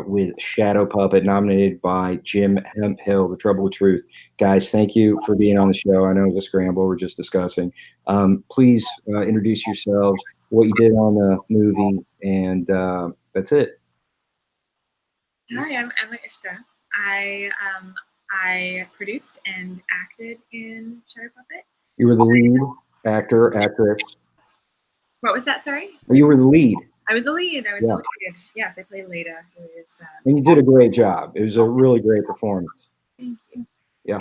with Shadow Puppet, nominated by Jim Hemphill, The Trouble with Truth. Guys, thank you for being on the show. I know it was a scramble. We're just discussing. Please introduce yourselves, what you did on the movie, and that's it. Hi, I'm Emma Ishta. I produced and acted in Shadow Puppet. You were the lead actor, actress. What was that? Sorry. You were the lead. I was the lead. I was the lead. Yes, I played Leda, who is. And you did a great job. It was a really great performance. Thank you. Yeah.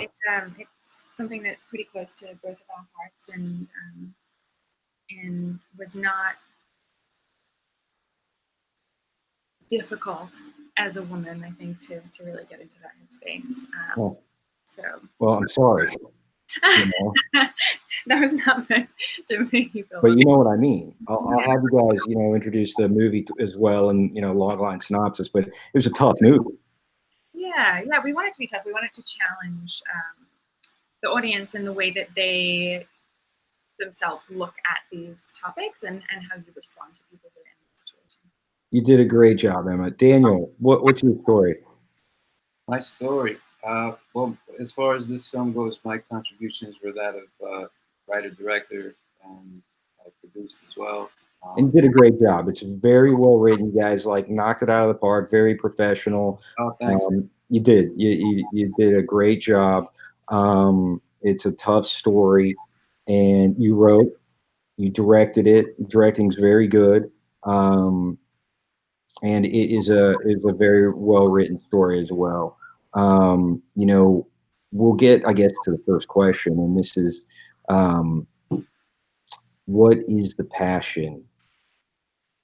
It's something that's pretty close to both of our hearts, and was not difficult as a woman, I think, to really get into that headspace. So. Well, I'm sorry. You know? That was not meant to make you feel. But you know what I mean. I'll have you guys, introduce the movie as well, and logline synopsis. But it was a tough movie. Yeah, we want it to be tough. We want it to challenge the audience in the way that they themselves look at these topics and how you respond to people who are in the situation. You did a great job, Emma. Daniel, what's your story? My story. Well, as far as this film goes, my contributions were that of writer, director, and I produced as well. And you did a great job. It's very well written. You guys knocked it out of the park. Very professional. Oh, thanks. You did. You did a great job. It's a tough story, and you wrote, you directed it. Directing's very good. And it is a very well written story as well. We'll get, I guess, to the first question, and this is, what is the passion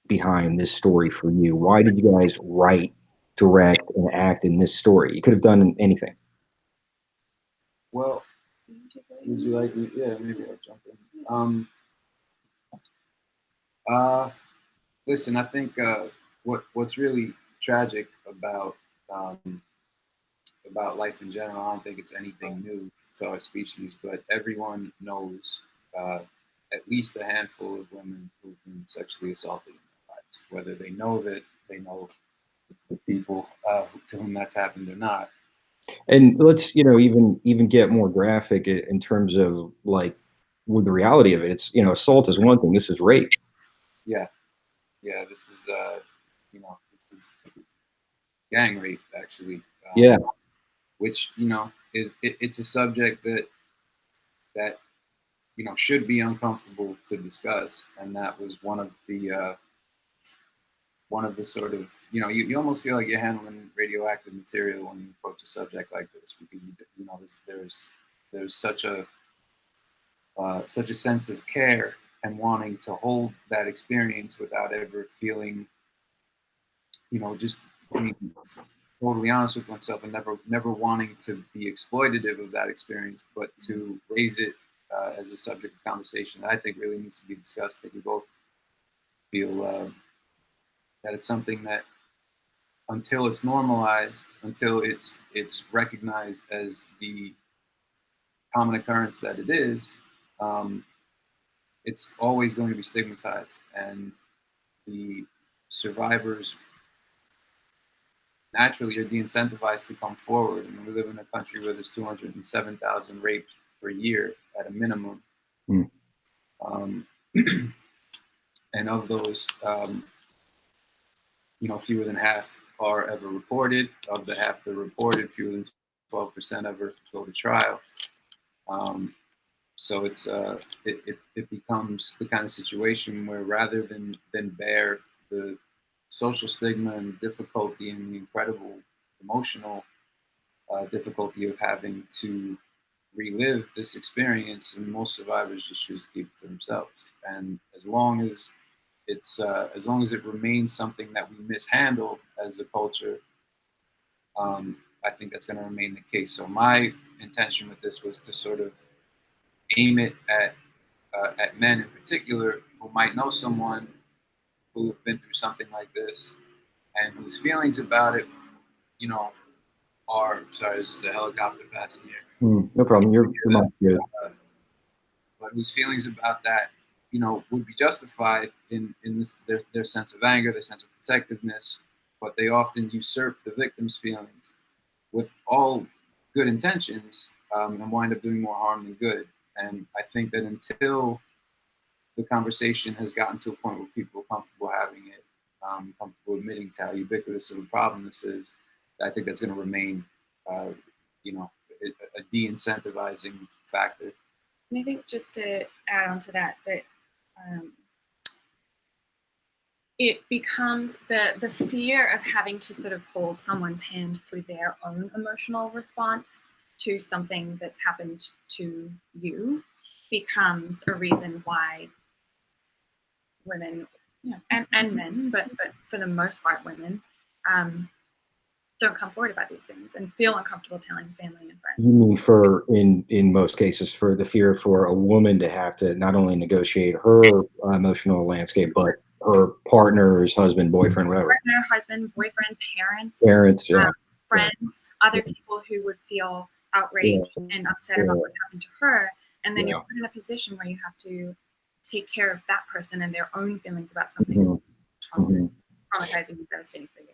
behind this story for you? Why did you guys write, direct, and act in this story? You could have done anything. Well, would you like me? Yeah, maybe I'll jump in. Listen, I think what's really tragic about life in general, I don't think it's anything new to our species, but everyone knows at least a handful of women who've been sexually assaulted in their lives, whether they know that they know the people to whom that's happened or not. And let's even get more graphic in terms of with the reality of it. It's assault is one thing. This is rape. Yeah, this is this is gang rape actually. Yeah. Which it's a subject that should be uncomfortable to discuss, and that was one of the sort of you almost feel like you're handling radioactive material when you approach a subject like this, because there's such a sense of care and wanting to hold that experience without ever feeling just being totally honest with oneself, and never wanting to be exploitative of that experience, but to raise it as a subject of conversation that I think really needs to be discussed. That we both feel that it's something that, until it's normalized, until it's recognized as the common occurrence that it is, it's always going to be stigmatized, and the survivors naturally are de-incentivized to come forward. I mean, we live in a country where there's 207,000 rapes per year at a minimum. And of those, fewer than half are ever reported. Of the half that are reported, fewer than 12% ever go to trial. So it becomes the kind of situation where, rather than bear the social stigma and difficulty and the incredible emotional difficulty of having to relive this experience, and most survivors just choose to keep it to themselves. And as long as it remains something that we mishandle as a culture, I think that's going to remain the case. So my intention with this was to sort of aim it at men in particular who might know someone who have been through something like this, and whose feelings about it, are, sorry, there's just a helicopter passing here. No problem. You're good. But whose feelings about that, would be justified in their sense of anger, their sense of protectiveness, but they often usurp the victim's feelings with all good intentions, and wind up doing more harm than good. And I think that until the conversation has gotten to a point where people are comfortable having it, comfortable admitting to how ubiquitous of a problem this is, I think that's going to remain, you know, a de-incentivizing factor. And I think just to add on to that, that it becomes the fear of having to sort of hold someone's hand through their own emotional response to something that's happened to you becomes a reason why women, you know, and men, but for the most part women, don't come forward about these things and feel uncomfortable telling family and friends. You mean for in most cases for the fear for a woman to have to not only negotiate her emotional landscape, but her partner's husband, boyfriend, whatever. Partner, husband, boyfriend, Parents, yeah, friends, other people who would feel outraged and upset about what's happened to her, and then you're put in a position where you have to take care of that person and their own feelings about something that's traumatizing and devastating for you.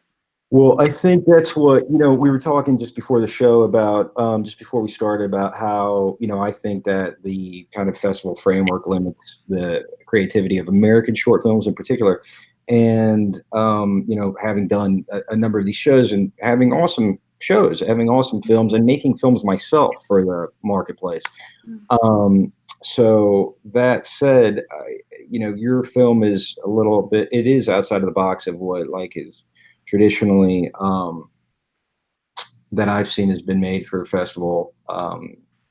Well, I think that's what, you know, we were talking just before the show about, just before we started, about how, you know, I think that the kind of festival framework limits the creativity of American short films in particular. And, you know, having done a number of these shows and having awesome shows, having awesome films and making films myself for the marketplace. So that said, you know, your film is a little bit, it is outside of the box of what like is traditionally that I've seen has been made for festival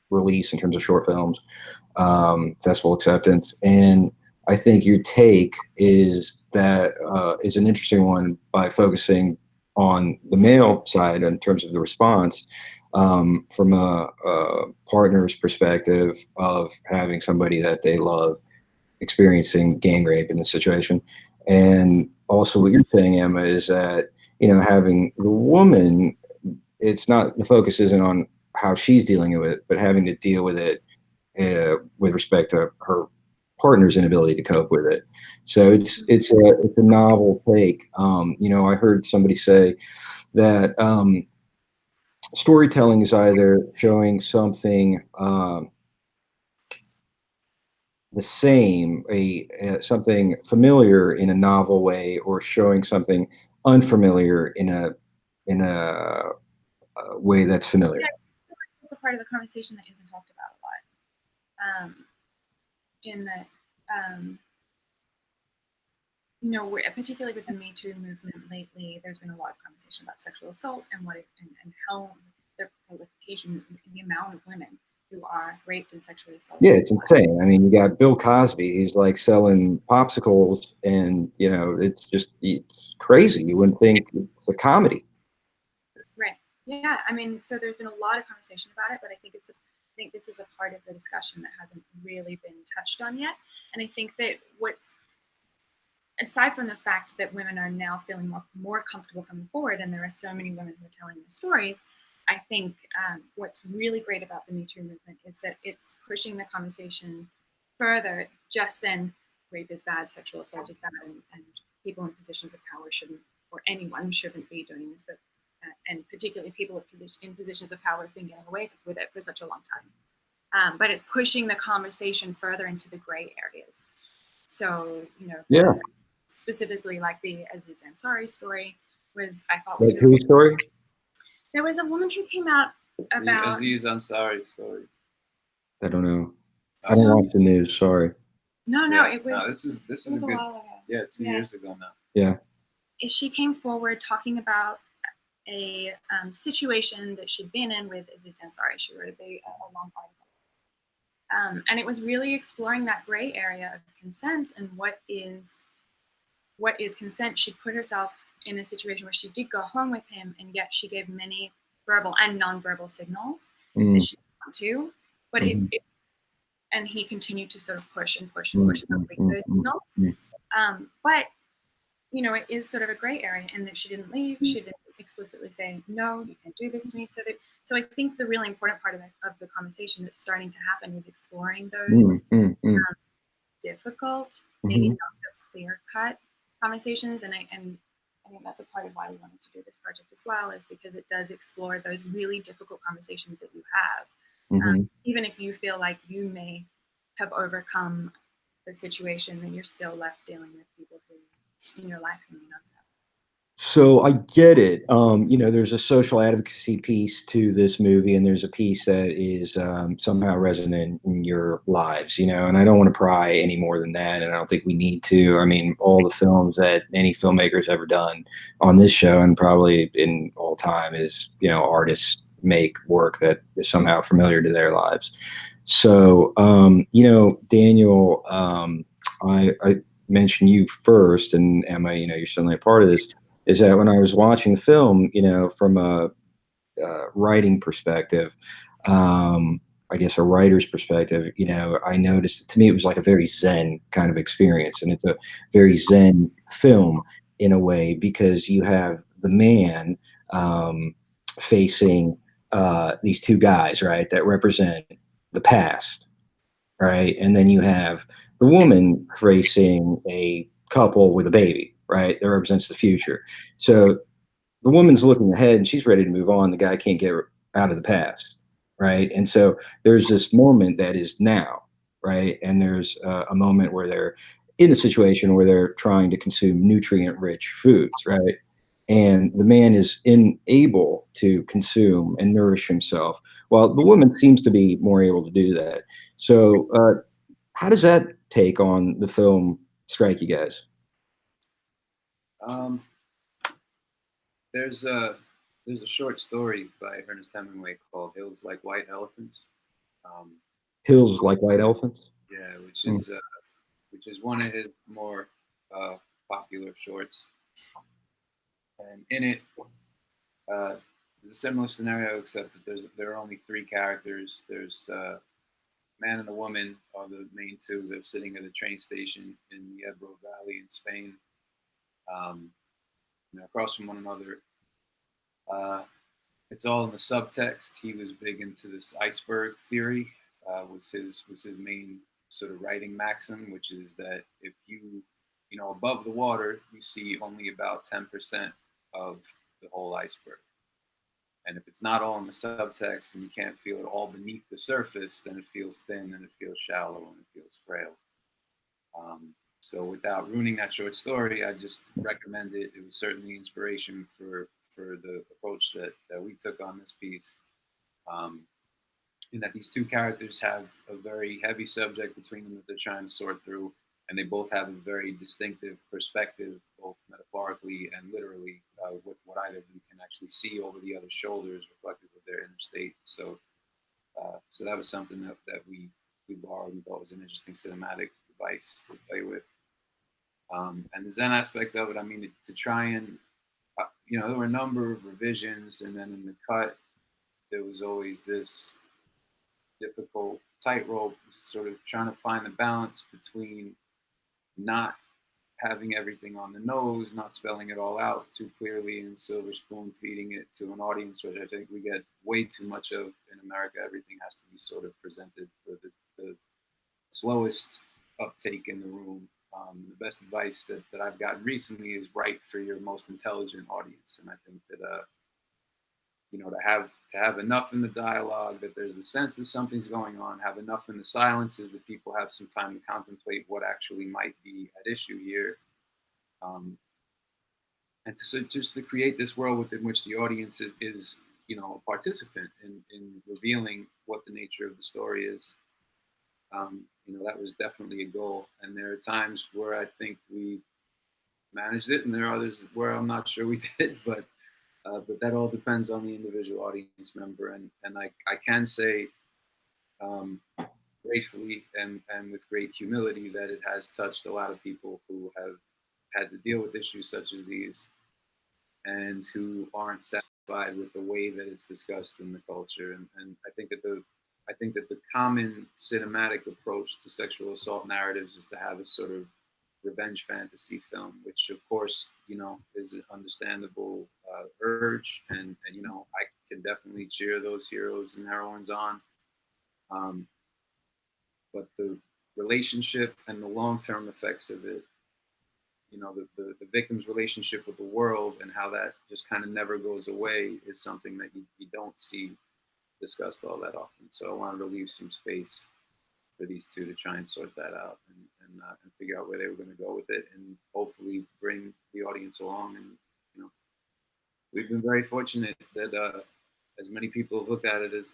release in terms of short films, festival acceptance. And I think your take is that is an interesting one by focusing on the male side in terms of the response, from a partner's perspective of having somebody that they love experiencing gang rape in this situation. And also what you're saying, Emma, is that, you know, having the woman, it's not, the focus isn't on how she's dealing with it, but having to deal with it with respect to her partner's inability to cope with it. So it's a novel take. You know, I heard somebody say that storytelling is either showing something the same, something familiar in a novel way, or showing something unfamiliar in a way that's familiar. Yeah, it's a part of the conversation that isn't talked about a lot. In that, you know, particularly with the Me Too movement lately, there's been a lot of conversation about sexual assault and what it, and how the proliferation, the amount of women who are raped and sexually assaulted. Yeah, it's insane. I mean, you got Bill Cosby. He's like selling popsicles, and you know, it's crazy. You wouldn't think it's a comedy. Right. Yeah. I mean, so there's been a lot of conversation about it, but I think this is a part of the discussion that hasn't really been touched on yet. And I think that aside from the fact that women are now feeling more comfortable coming forward, and there are so many women who are telling their stories, I think what's really great about the Me Too movement is that it's pushing the conversation further. Just then, rape is bad, sexual assault is bad, and people in positions of power shouldn't, or anyone shouldn't be doing this. But and particularly people in positions of power have been getting away with it for such a long time. But it's pushing the conversation further into the gray areas. So, you know, specifically like the Aziz Ansari story I thought was really whose story? There was a woman who came out about the Aziz Ansari story. I don't know. I don't watch the news. Sorry. No, it was. No, this was a good. While ago. Yeah, 2 years ago now. Yeah. She came forward talking about a situation that she'd been in with Aziz Ansari. She wrote a long article, and it was really exploring that gray area of consent and what is consent. She put herself in a situation where she did go home with him, and yet she gave many verbal and nonverbal signals that she didn't want to, but and he continued to sort of push and push and push and break those signals. But you know, it is sort of a gray area in that she didn't leave. She didn't explicitly say, no, you can't do this to me. So I think the really important part of the conversation that's starting to happen is exploring those difficult, maybe not so clear-cut conversations. And I think that's a part of why we wanted to do this project as well, is because it does explore those really difficult conversations that you have. Even if you feel like you may have overcome the situation, then you're still left dealing with people who in your life who may not have. So I get it. There's a social advocacy piece to this movie, and there's a piece that is somehow resonant in your lives, and I don't want to pry any more than that, and I don't think we need to. I mean, all the films that any filmmaker's ever done on this show, and probably in all time, is, artists make work that is somehow familiar to their lives. So, Daniel, I mentioned you first, and Emma, you're certainly a part of this, is that when I was watching the film, from a writing perspective, I guess a writer's perspective, I noticed, to me it was like a very Zen kind of experience, and it's a very Zen film in a way, because you have the man facing these two guys, right, that represent the past, right, and then you have the woman facing a couple with a baby, right, that represents the future. So the woman's looking ahead and she's ready to move on. The guy can't get out of the past, right? And so there's this moment that is now, right? And there's a moment where they're in a situation where they're trying to consume nutrient-rich foods, right? And the man is unable to consume and nourish himself, while the woman seems to be more able to do that. So, how does that take on the film strike you guys? Um, there's a short story by Ernest Hemingway called "Hills Like White Elephants." Um, Hills like white elephants. yeah, Mm. which is one of his more uh, popular shorts, and in it, there's a similar scenario, except that there are only three characters. There's man and a woman are the main two. They're sitting at a train station in the Ebro Valley in Spain, um, across from one another. Uh, it's all in the subtext. He was big into this iceberg theory. Was his main sort of writing maxim, which is that if above the water, you see only about 10% of the whole iceberg. And if it's not all in the subtext and you can't feel it all beneath the surface, then it feels thin and it feels shallow and it feels frail. So without ruining that short story, I just recommend it. It was certainly inspiration for the approach that we took on this piece. In that these two characters have a very heavy subject between them that they're trying to sort through, and they both have a very distinctive perspective, both metaphorically and literally, what either of them can actually see over the other's shoulders, reflective of their inner state. So that was something that we borrowed and thought was an interesting cinematic device to play with. And the Zen aspect of it, I mean, to try and, there were a number of revisions, and then in the cut, there was always this difficult tightrope, sort of trying to find the balance between not having everything on the nose, not spelling it all out too clearly, and silver spoon feeding it to an audience, which I think we get way too much of in America. Everything has to be sort of presented for the slowest uptake in the room. The best advice that I've gotten recently is write for your most intelligent audience, and I think that to have enough in the dialogue that there's the sense that something's going on, have enough in the silences that people have some time to contemplate what actually might be at issue here, and just to create this world within which the audience is a participant in revealing what the nature of the story is. That was definitely a goal, and there are times where I think we managed it, and there are others where I'm not sure we did, but that all depends on the individual audience member. And I can say gratefully and with great humility that it has touched a lot of people who have had to deal with issues such as these and who aren't satisfied with the way that it's discussed in the culture. And I think that the common cinematic approach to sexual assault narratives is to have a sort of revenge fantasy film, which of course, is an understandable urge. And, I can definitely cheer those heroes and heroines on. But the relationship and the long-term effects of it you know, the victim's relationship with the world and how that just kind of never goes away is something that you don't see discussed all that often. So I wanted to leave some space for these two to try and sort that out and figure out where they were going to go with it, and hopefully bring the audience along. And you know, we've been very fortunate that as many people have looked at it as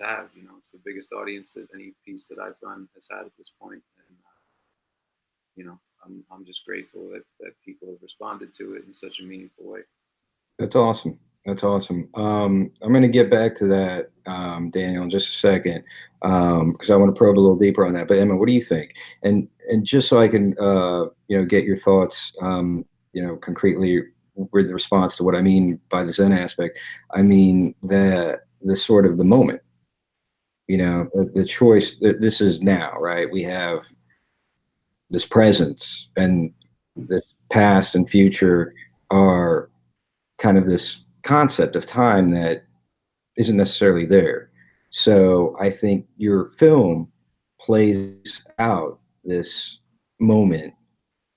have. You know, it's the biggest audience that any piece that I've done has had at this point, and you know, I'm just grateful that people have responded to it in such a meaningful way. That's awesome. That's awesome. I'm going to get back to that, Daniel, in just a second, because I want to probe a little deeper on that. But Emma, what do you think? And just so I can, get your thoughts, concretely with response to what I mean by the Zen aspect. I mean that the sort of the moment, the choice that this is now, right? We have this presence, and this past and future are kind of this concept of time that isn't necessarily there. So I think your film plays out this moment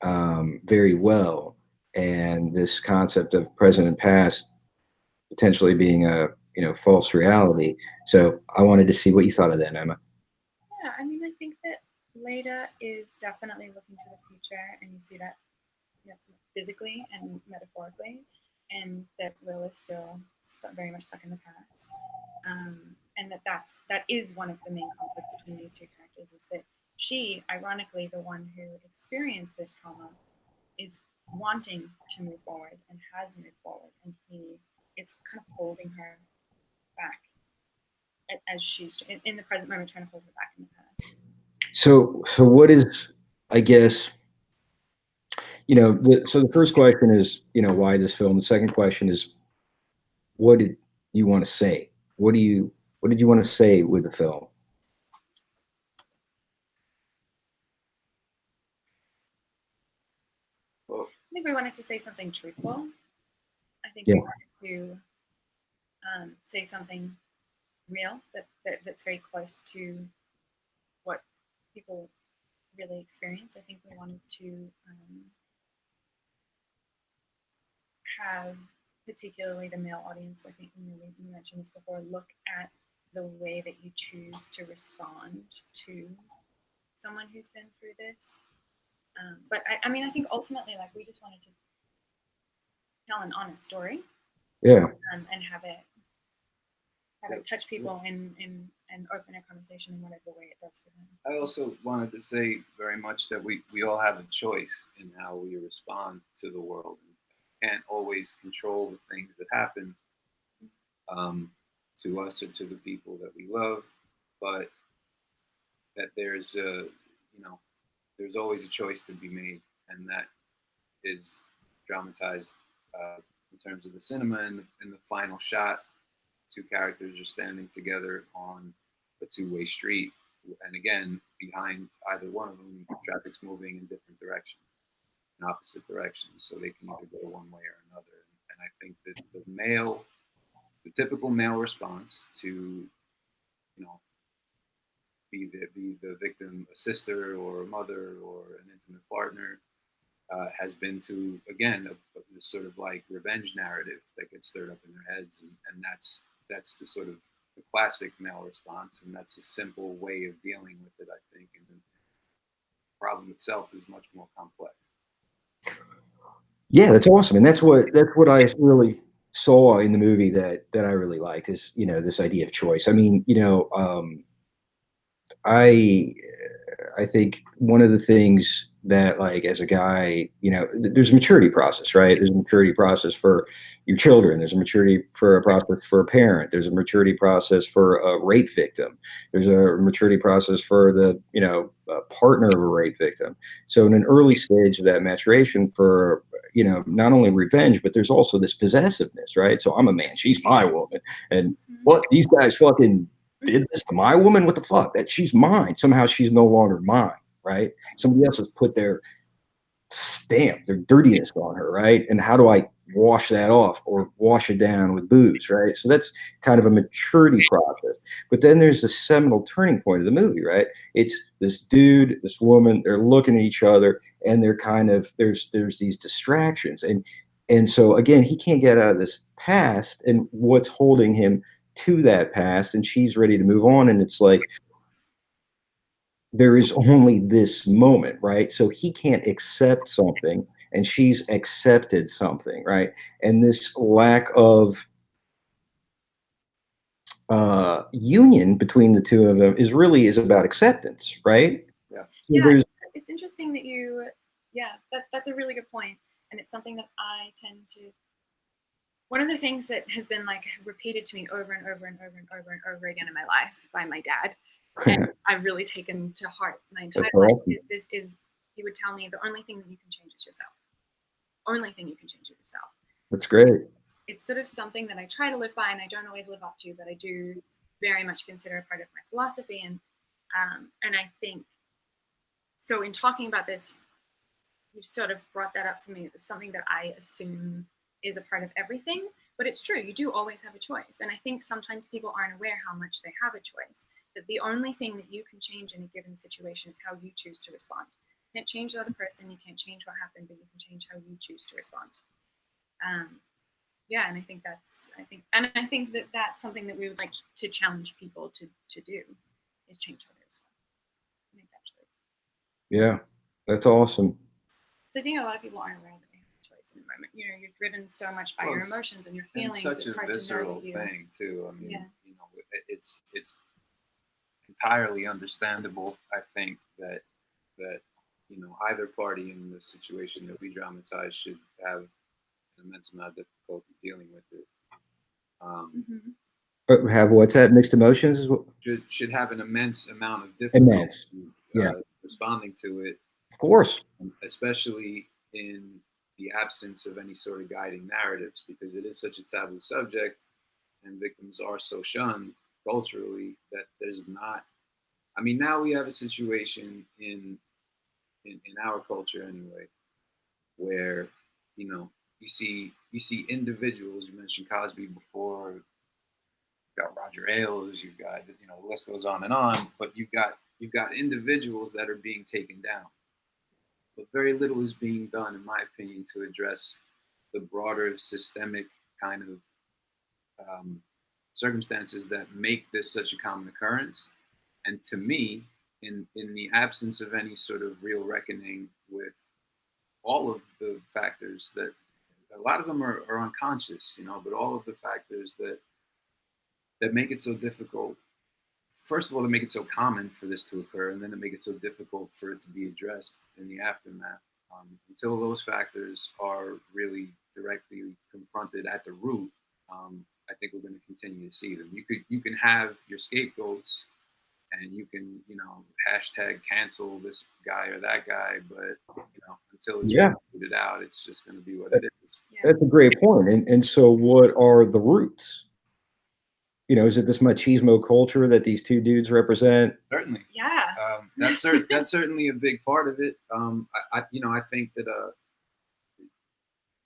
very well, and this concept of present and past potentially being a false reality. So I wanted to see what you thought of that, Emma. Yeah, I mean, I think that Leda is definitely looking to the future, and you see that, physically and metaphorically, and that Will is still very much stuck in the past. And that is one of the main conflicts between these two characters, is that she, ironically, the one who experienced this trauma, is wanting to move forward and has moved forward, and he is kind of holding her back as she's in the present moment, trying to hold her back in the past. So what is, I guess, so the first question is, why this film? The second question is, what did you want to say? What did you want to say with the film? Well, I think we wanted to say something truthful. I think Yeah. we wanted to say something real that's very close to what people really experience. I think we wanted to have, particularly the male audience, I think we mentioned this before, look at the way that you choose to respond to someone who's been through this. But I mean, I think ultimately, like, we just wanted to tell an honest story, Yeah. and have it touch people and open a conversation in whatever way it does for them. I also wanted to say very much that we all have a choice in how we respond to the world. We can't always control the things that happen to us or to the people that we love, but that there's always a choice to be made, and that is dramatized in terms of the cinema. In the final shot, two characters are standing together on a two-way street, and again, behind either one of them, traffic's moving in different directions, in opposite directions, so they can either go one way or another. And I think that the typical male response to, be the victim, a sister or a mother or an intimate partner, has been to, again, this sort of like revenge narrative that gets stirred up in their heads, and that's the sort of the classic male response, and that's a simple way of dealing with it, I think. And the problem itself is much more complex. Yeah, that's awesome, and that's what I really saw in the movie that I really liked, is this idea of choice. I mean, I think one of the things that, like, as a guy, there's a maturity process, right? There's a maturity process for your children. There's a maturity for a process for a parent. There's a maturity process for a rape victim. There's a maturity process for the, partner of a rape victim. So in an early stage of that maturation for, not only revenge, but there's also this possessiveness, right? So I'm a man, she's my woman. And what, these guys fucking did this to my woman? What the fuck? That she's mine. Somehow she's no longer mine, right? Somebody else has put their stamp, their dirtiness on her, right? And how do I wash that off or wash it down with booze, right? So that's kind of a maturity process. But then there's the seminal turning point of the movie, right? It's this dude, this woman, they're looking at each other, and they're kind of there's these distractions. And so again, he can't get out of this past and what's holding him to that past, and she's ready to move on. And it's like there is only this moment, right? So he can't accept something and she's accepted something, right? And this lack of union between the two of them is about acceptance, right? Yeah. So Yeah, there's it's interesting that you, yeah, that's a really good point. And it's something that I tend to, one of the things that has been like repeated to me over and over and over and over and over again in my life by my dad, and I've really taken to heart my entire that's life, awesome. is he would tell me the only thing that you can change is yourself. Only thing you can change is yourself. That's great. It's sort of something that I try to live by, and I don't always live up to, but I do very much consider a part of my philosophy. And I think so. In talking about this, you sort of brought that up for me. It's something that I assume is a part of everything, but it's true. You do always have a choice, and I think sometimes people aren't aware how much they have a choice. That the only thing that you can change in a given situation is how you choose to respond. You can't change the other person. You can't change what happened, but you can change how you choose to respond. Um, yeah, and I think that that's something that we would like to challenge people to do is change others. Make that choice. Yeah, that's awesome. So I think a lot of people aren't aware that they have a choice in the moment. You know, you're driven so much by your emotions and your feelings. And such it's a hard visceral to know thing too. I mean, yeah. you know, it's entirely understandable. I think that you know either party in the situation that we dramatize should have an immense amount of difficulty dealing with it. Have what's that? Mixed emotions is what? Should have an immense amount of difficulty Immense. Yeah, responding to it, of course. especially in the absence of any sort of guiding narratives, because it is such a taboo subject, and victims are so shunned culturally that there's not. I mean, now we have a situation in our culture anyway, where you know you see individuals. You mentioned Cosby before. You've got Roger Ailes. You've got the list goes on and on. But you've got individuals that are being taken down, but very little is being done, in my opinion, to address the broader systemic kind of circumstances that make this such a common occurrence. And to me, in the absence of any sort of real reckoning with all of the factors that a lot of them are unconscious, but all of the factors that make it so difficult. First of all, to make it so common for this to occur, and then to make it so difficult for it to be addressed in the aftermath. Until those factors are really directly confronted at the root, I think we're going to continue to see them. You can have your scapegoats, and you can hashtag cancel this guy or that guy, but until it's rooted out, it's just going to be what it is. That's a great point. And so, what are the roots? Is it this machismo culture that these two dudes represent? Certainly. Yeah. That's certainly a big part of it. I think that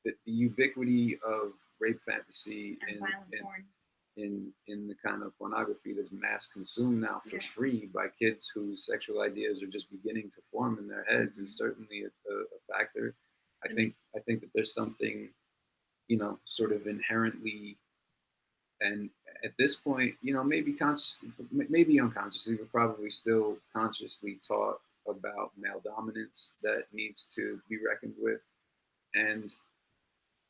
the ubiquity of rape fantasy in the kind of pornography that's mass consumed now for free by kids whose sexual ideas are just beginning to form in their heads is certainly a factor. I think that there's something, sort of inherently, and at this point, maybe consciously, maybe unconsciously, but probably still consciously taught about male dominance that needs to be reckoned with. And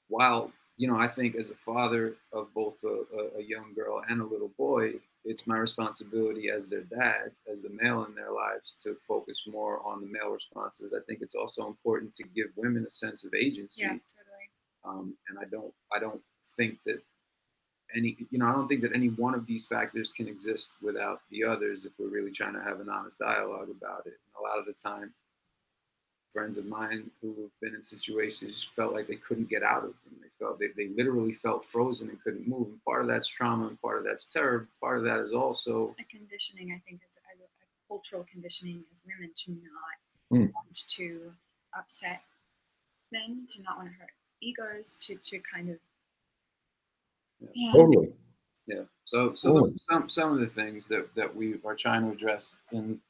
while, I think as a father of both a young girl and a little boy, it's my responsibility as their dad, as the male in their lives, to focus more on the male responses. I think it's also important to give women a sense of agency. Yeah, totally. And I don't think that I don't think that any one of these factors can exist without the others if we're really trying to have an honest dialogue about it. And a lot of the time, friends of mine who have been in situations just felt like they couldn't get out of them. They literally felt frozen and couldn't move. And part of that's trauma, and part of that's terror. Part of that is also a conditioning. I think it's a cultural conditioning as women to not want to upset men, to not want to hurt egos, to kind of Totally. Yeah. So Totally. some of the things that we are trying to address in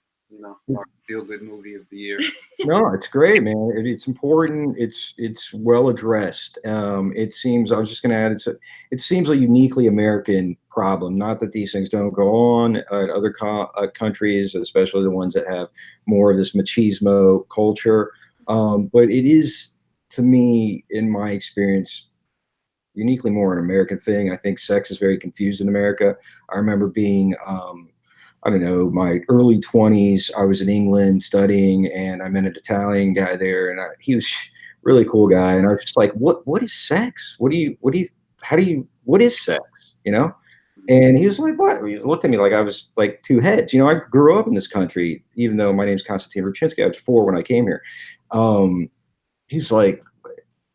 our feel good movie of the year. No, it's great, man. It's important. It's well addressed. It seems I was just going to add it seems a uniquely American problem. Not that these things don't go on at other countries, especially the ones that have more of this machismo culture. But it is, to me, in my experience, uniquely more an American thing. I think sex is very confused in America. I remember being, I don't know, my early 20s. I was in England studying, and I met an Italian guy there, and he was really cool guy. And I was just like, what is sex? What is sex? You know? And he was like, what? He looked at me like I was like two heads. You know, I grew up in this country, even though my name's Konstantin Rubchinsky. I was 4 when I came here. He was like,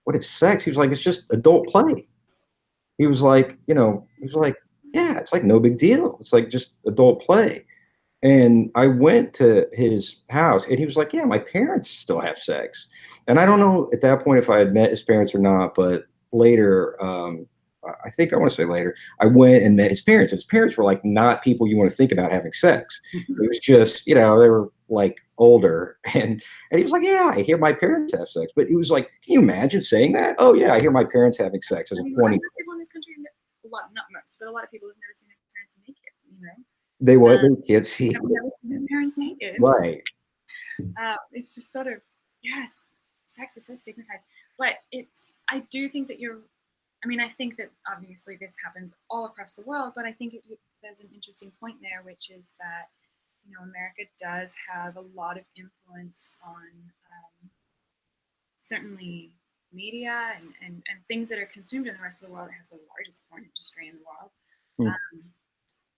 what is sex? He was like, it's just adult play. He was like, yeah, it's like no big deal. It's like just adult play. And I went to his house and he was like, yeah, my parents still have sex. And I don't know at that point if I had met his parents or not, but later, I think I want to say later, I went and met his parents. And his parents were like not people you want to think about having sex. It was just, they were like older. And he was like, yeah, I hear my parents have sex. But it was like, can you imagine saying that? Oh, yeah, I hear my parents having sex as a 20. People in this country, a lot, not most, but a lot of people have never seen their parents naked, They what? They can't see. I've never seen their parents naked. Right. It's just sort of, yes, sex is so stigmatized. But I do think that I think that obviously this happens all across the world, but I think there's an interesting point there, which is that, America does have a lot of influence on certainly media and things that are consumed in the rest of the world. It has the largest porn industry in the world.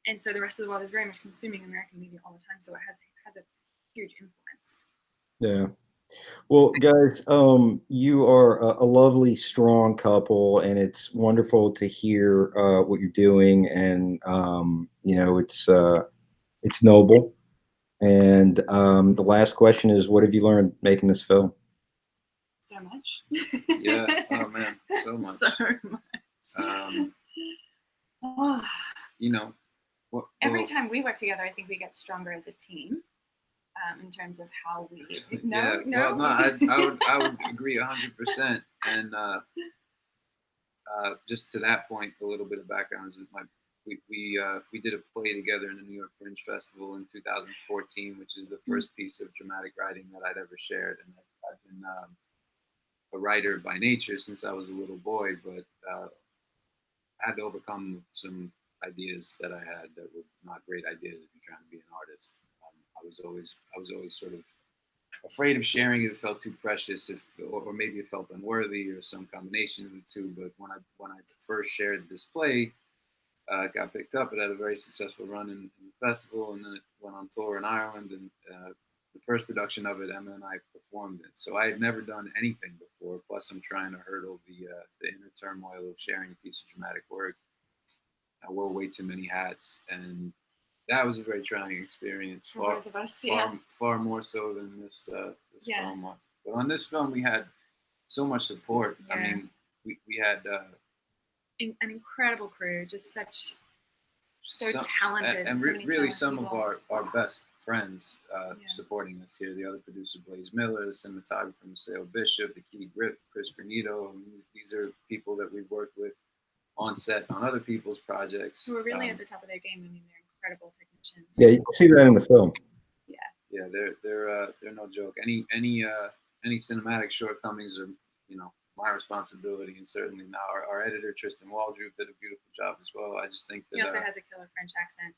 And so the rest of the world is very much consuming American media all the time. So it has a huge influence. Yeah. Well, guys, you are a lovely, strong couple, and it's wonderful to hear what you're doing, and it's noble. And the last question is, what have you learned making this film? So much. Yeah. Oh man, so much. So much. Every time we work together, I think we get stronger as a team. In terms of how we I would agree 100%. And just to that point, a little bit of background is that we did a play together in the New York Fringe Festival in 2014, which is the first piece of dramatic writing that I'd ever shared. And I've been a writer by nature since I was a little boy, but I had to overcome some ideas that I had that were not great ideas if you're trying to be an artist. I was always sort of afraid of sharing it. It felt too precious, or maybe it felt unworthy, or some combination of the two. But when I first shared this play, it got picked up. It had a very successful run in the festival, and then it went on tour in Ireland. And the first production of it, Emma and I performed it. So I had never done anything before. Plus, I'm trying to hurdle the inner turmoil of sharing a piece of dramatic work. I wore way too many hats, and that was a very trying experience for both of us. Far more so than this film was. But on this film, we had so much support. I mean, we had an incredible crew, just so talented, and really some of our best friends supporting us here. The other producer, Blaze Miller, the cinematographer, Maceo Bishop, the key grip, Chris Granito. These are people that we've worked with on set on other people's projects. Who are really at the top of their game. I mean, they're incredible technicians. Yeah, you can see that in the film. Yeah, they're no joke. Any cinematic shortcomings are my responsibility, and certainly now our editor Tristan Waldrew did a beautiful job as well. I just think that he also has a killer French accent.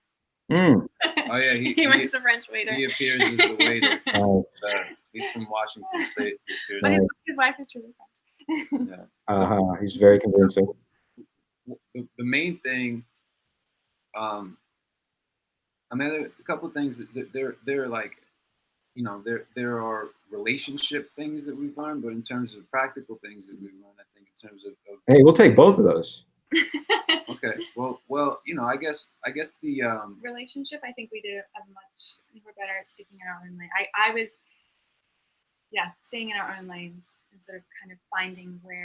Oh yeah, he was the French waiter. He appears as the waiter. He's from Washington State. But his wife is truly French. Yeah. He's very convincing. The main thing, I mean, there are a couple of things that they're like, there are relationship things that we've learned, but in terms of practical things that we've learned, I think in terms of hey, we'll take both of those. Okay. Well, I guess the relationship. I think we did we're better at sticking it out. I yeah, staying in our own lanes instead of kind of finding where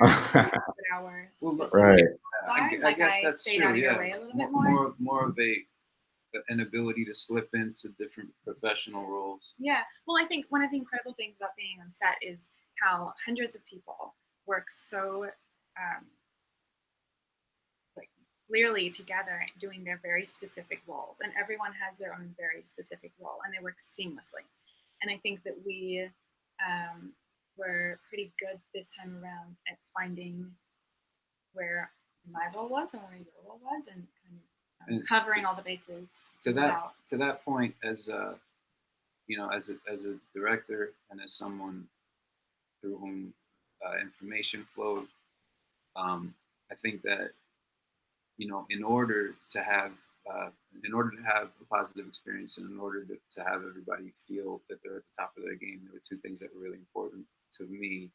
our specific right. are. I guess I that's stayed true. out of your Yeah, way a little bit more. more of an ability to slip into different professional roles. Yeah. Well, I think one of the incredible things about being on set is how hundreds of people work so like clearly together doing their very specific roles, and everyone has their own very specific role and they work seamlessly. And I think that we were pretty good this time around at finding where my role was and where your role was, and kind of covering all the bases. To that point, as you know, as a director and as someone through whom information flowed, I think that, you know, in order to have a positive experience, and in order to have everybody feel that they're at the top of their game, there were two things that were really important to me,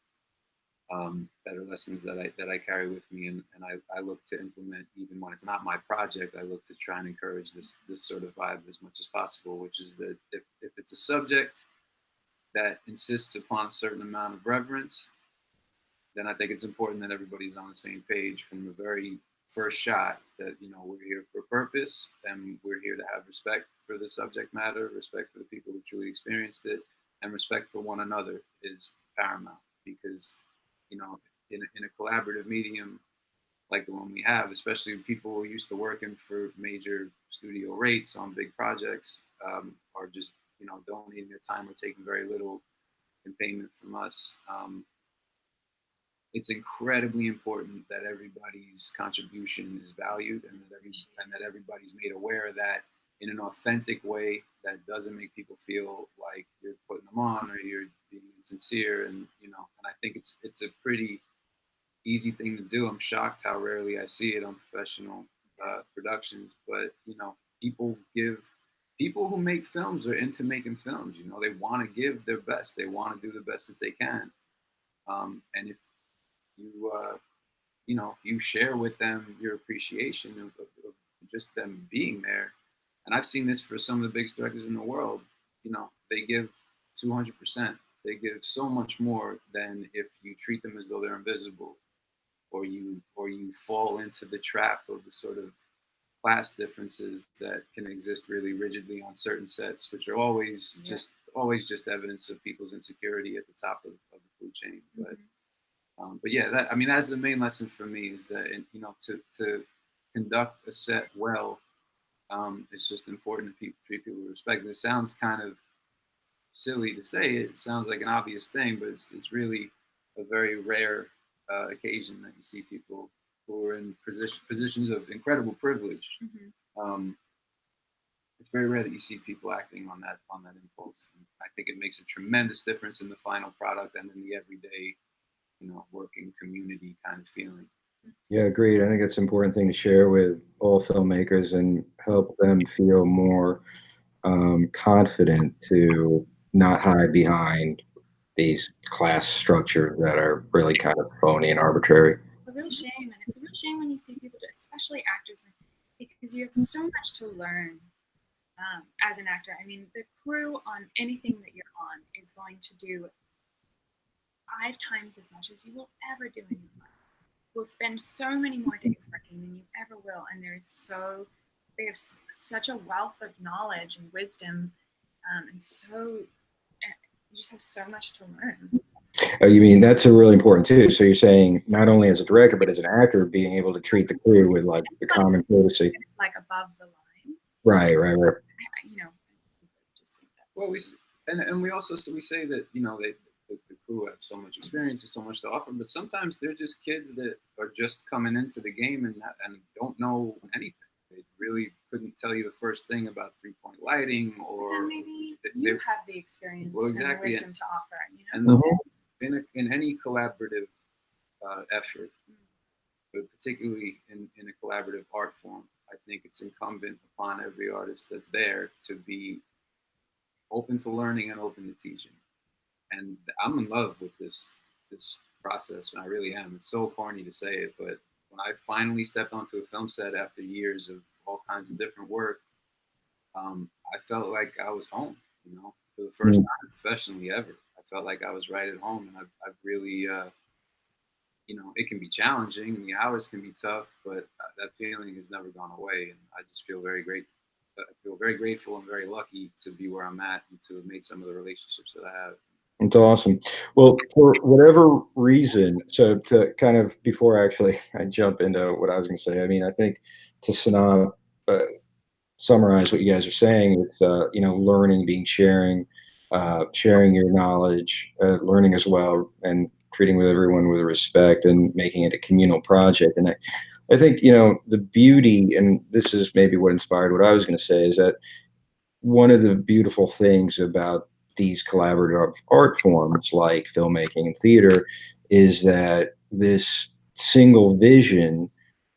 that are lessons that I carry with me, and I look to implement even when it's not my project. I look to try and encourage this sort of vibe as much as possible, which is that if it's a subject that insists upon a certain amount of reverence, then I think it's important that everybody's on the same page from the very first shot, that, you know, we're here for a purpose, and we're here to have respect for the subject matter, respect for the people who truly experienced it, and respect for one another is paramount. Because, you know, in a collaborative medium like the one we have, especially people who are used to working for major studio rates on big projects, are just, you know, donating their time or taking very little in payment from us. It's incredibly important that everybody's contribution is valued, and that everybody's made aware of that in an authentic way that doesn't make people feel like you're putting them on or you're being insincere. And, you know, and I think it's a pretty easy thing to do. I'm shocked how rarely I see it on professional productions. But, you know, people who make films are into making films. You know, they want to give their best. They want to do the best that they can. And if you you know, if you share with them your appreciation of just them being there, and I've seen this for some of the biggest directors in the world, you know, they give 200%. They give so much more than if you treat them as though they're invisible, or you fall into the trap of the sort of class differences that can exist really rigidly on certain sets, which are always just evidence of people's insecurity at the top of the food chain. But yeah, I mean, that's the main lesson for me, is that, you know, to conduct a set well, it's just important to treat people with respect. It sounds kind of silly to say. It sounds like an obvious thing, but it's really a very rare occasion that you see people who are in positions of incredible privilege. Um, it's very rare that you see people acting on that impulse. And I think it makes a tremendous difference in the final product and in the everyday, you know, working community kind of feeling. Yeah, agreed. I think it's an important thing to share with all filmmakers and help them feel more confident to not hide behind these class structures that are really kind of phony and arbitrary. A real shame, and it's a real shame when you see people, especially actors, because you have so much to learn as an actor. I mean, the crew on anything that you're on is going to do 5 times as much as you will ever do in your life. Will spend so many more days working than you ever will, and they have such a wealth of knowledge and wisdom, and you just have so much to learn. Oh, you mean that's a really important too. So you're saying not only as a director, but as an actor, being able to treat the crew with like the common courtesy. Like above the line. Right. You know, just think that. Well, we also we say that, you know, the crew have so much experience and so much to offer, but sometimes they're just kids that are just coming into the game and don't know anything. They really couldn't tell you the first thing about 3-point lighting, or maybe you have the experience and the wisdom to offer. You know, and in any collaborative effort, but particularly in a collaborative art form, I think it's incumbent upon every artist that's there to be open to learning and open to teaching. And I'm in love with this process, and I really am. It's so corny to say it, but when I finally stepped onto a film set after years of all kinds of different work, I felt like I was home, you know, for the first time professionally ever. I felt like I was right at home, and I've really, it can be challenging and the hours can be tough, but that feeling has never gone away, and I just feel very great. I feel very grateful and very lucky to be where I'm at and to have made some of the relationships that I have. It's awesome. Well, for whatever reason, so to kind of before actually I jump into what I was going to say, I mean, I think to uh, summarize what you guys are saying, it's learning, being sharing your knowledge, learning as well, and treating with everyone with respect, and making it a communal project. And I think the beauty, and this is maybe what inspired what I was going to say, is that one of the beautiful things about these collaborative art forms like filmmaking and theater is that this single vision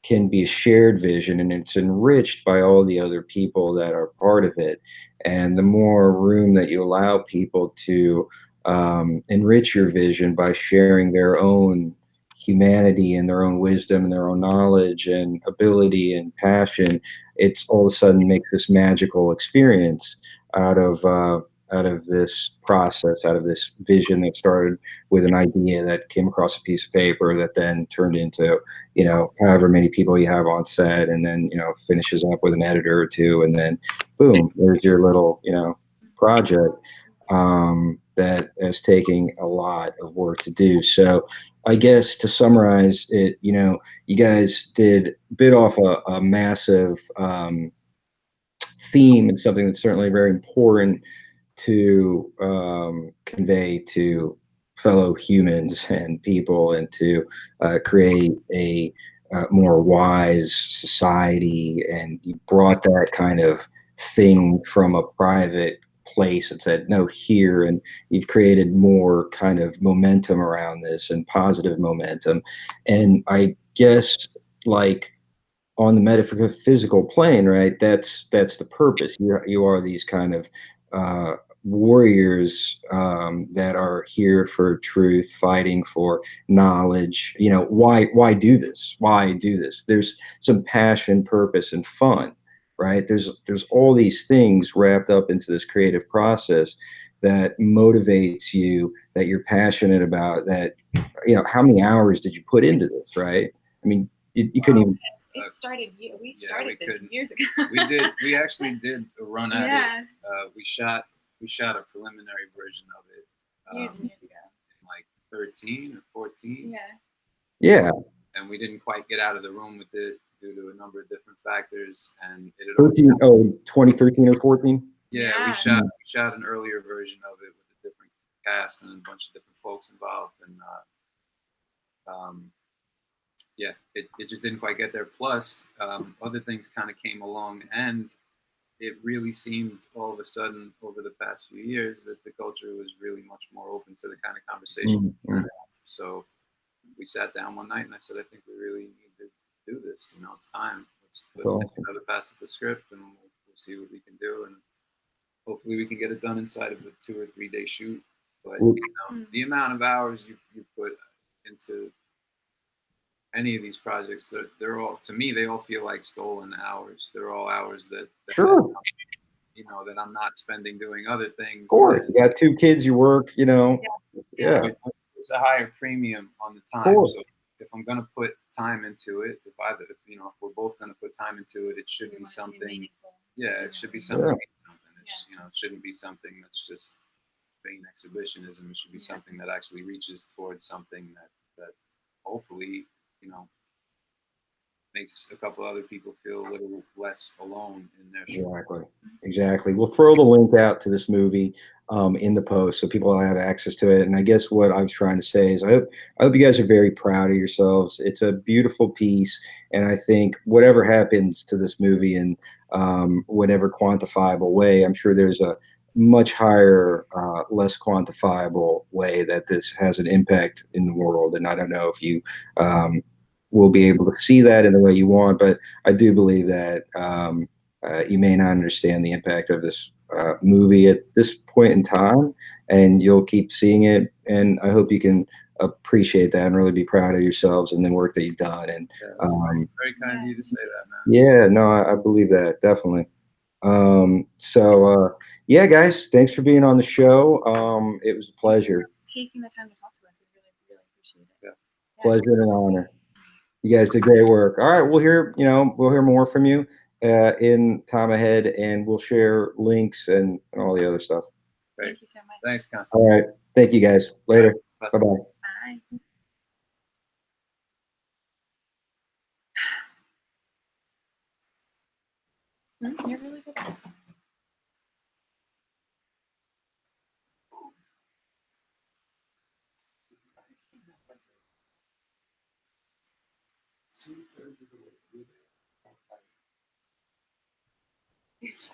can be a shared vision, and it's enriched by all the other people that are part of it. And the more room that you allow people to enrich your vision by sharing their own humanity and their own wisdom and their own knowledge and ability and passion, it's all of a sudden makes this magical experience out of out of this process, out of this vision that started with an idea that came across a piece of paper that then turned into however many people you have on set, and then finishes up with an editor or two, and then boom, there's your little project that is taking a lot of work to do. So I guess to summarize it, you guys did bit off a massive theme, and something that's certainly very important to convey to fellow humans and people, and to create a more wise society. And you brought that kind of thing from a private place and said, no, here. And you've created more kind of momentum around this, and positive momentum. And I guess, like, on the metaphysical plane, right? That's the purpose. You are these kind of warriors that are here for truth, fighting for knowledge. Why do this? Why do this? There's some passion, purpose, and fun, right? There's all these things wrapped up into this creative process that motivates you, that you're passionate about. That how many hours did you put into this, right? I mean, you couldn't even. It started. We started we this years ago. We did. We actually did a run at Yeah. it. We shot a preliminary version of it Years and years ago. in like 13 or 14. Yeah. And we didn't quite get out of the room with it due to a number of different factors. And it had 2013 or 14. Yeah, we shot an earlier version of it with a different cast and a bunch of different folks involved, and yeah, it just didn't quite get there. Plus, other things kind of came along, and it really seemed all of a sudden over the past few years that the culture was really much more open to the kind of conversation. Mm-hmm. So we sat down one night, and I said, I think we really need to do this. It's time. Let's take another pass at the script, and we'll see what we can do, and hopefully we can get it done inside of a 2 or 3 day shoot. But the amount of hours you put into any of these projects, they're all, to me, they all feel like stolen hours. They're all hours that sure, that I'm not spending doing other things. Of course, you got 2 kids, you work, yeah. It's a higher premium on the time. So if I'm gonna put time into it, if we're both gonna put time into it, it should be something. Yeah, it should be something. It shouldn't be something that's just vain exhibitionism. It should be something that actually reaches towards something that hopefully, makes a couple other people feel a little less alone in their story. Exactly. We'll throw the link out to this movie in the post so people will have access to it. And I guess what I was trying to say is I hope you guys are very proud of yourselves. It's a beautiful piece, and I think whatever happens to this movie in whatever quantifiable way, I'm sure there's a much higher, less quantifiable way that this has an impact in the world. And I don't know if you will be able to see that in the way you want, but I do believe that you may not understand the impact of this movie at this point in time, and you'll keep seeing it. And I hope you can appreciate that and really be proud of yourselves and the work that you've done. And very kind of you to say that, man. Yeah, no, I believe that, definitely. Yeah, guys, thanks for being on the show. It was a pleasure. Taking the time to talk to us, we really, really appreciate it. Yeah. Pleasure and an honor. You guys did great work. All right, we'll hear more from you in time ahead, and we'll share links and all the other stuff. Great. Thank you so much. Thanks, Constance. All right, thank you guys. Later. Bye. Bye-bye. Bye. You're really good.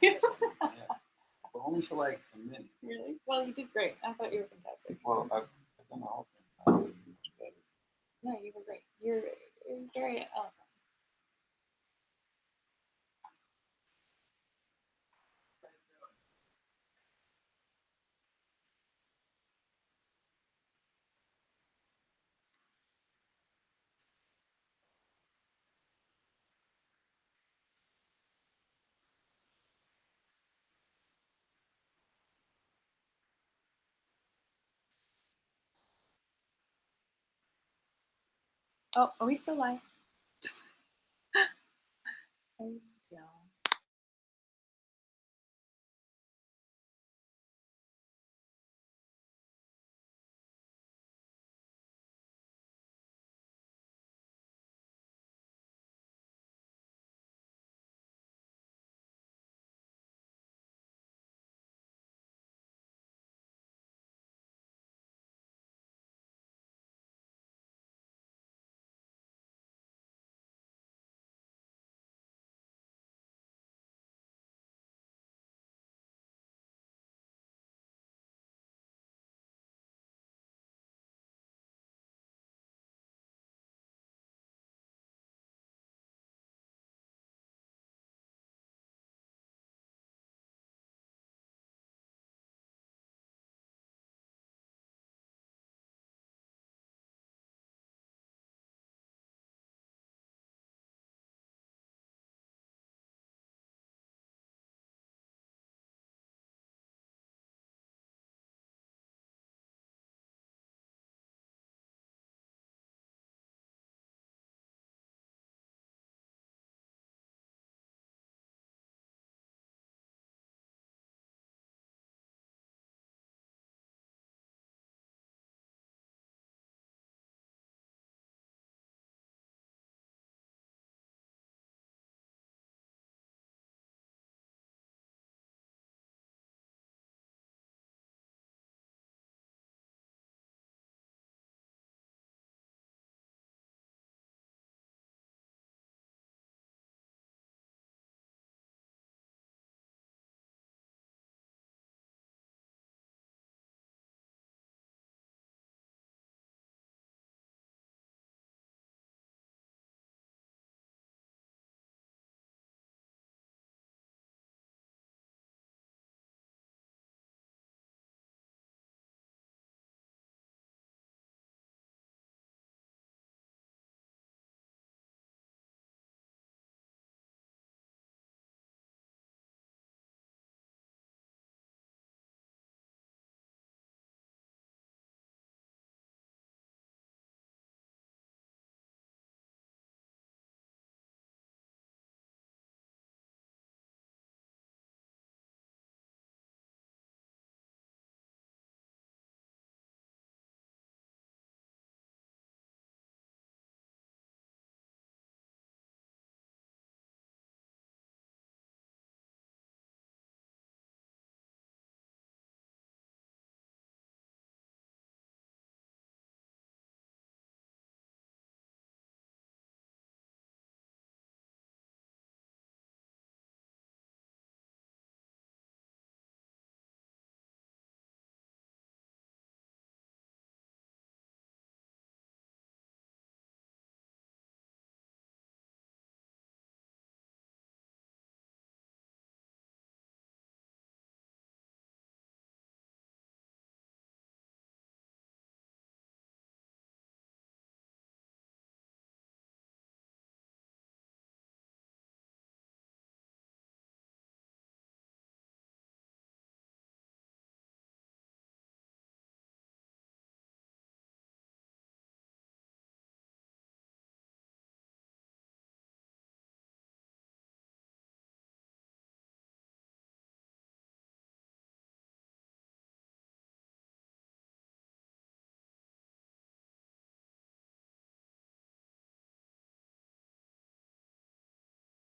But only for like a minute. Really? Well, you did great. I thought you were fantastic. Well, I've done the whole thing. I would be much better. No, you were great. You're very eloquent. Oh, are we still live? Oh, yeah.